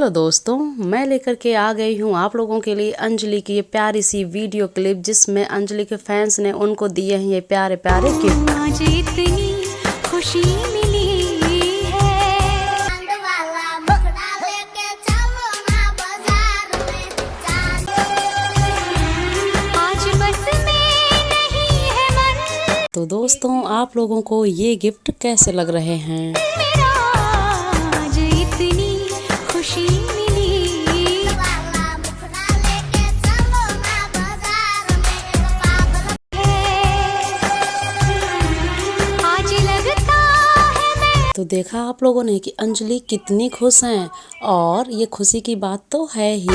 Hello दोस्तों, मैं लेकर के आ गई हूँ आप लोगों के लिए अंजलि की ये प्यारी सी वीडियो क्लिप, जिसमें अंजलि के फैंस ने उनको दिए हैं ये प्यारे प्यारे गिफ्ट। आज इतनी खुशी मिली है। आज बस में नहीं है मन। तो दोस्तों, आप लोगों को ये गिफ्ट कैसे लग रहे हैं? मेरा आज इतनी खुशी मिली। आज लगता है मैं। तो देखा आप लोगों ने कि अंजलि कितनी खुश हैं, और ये खुशी की बात तो है ही।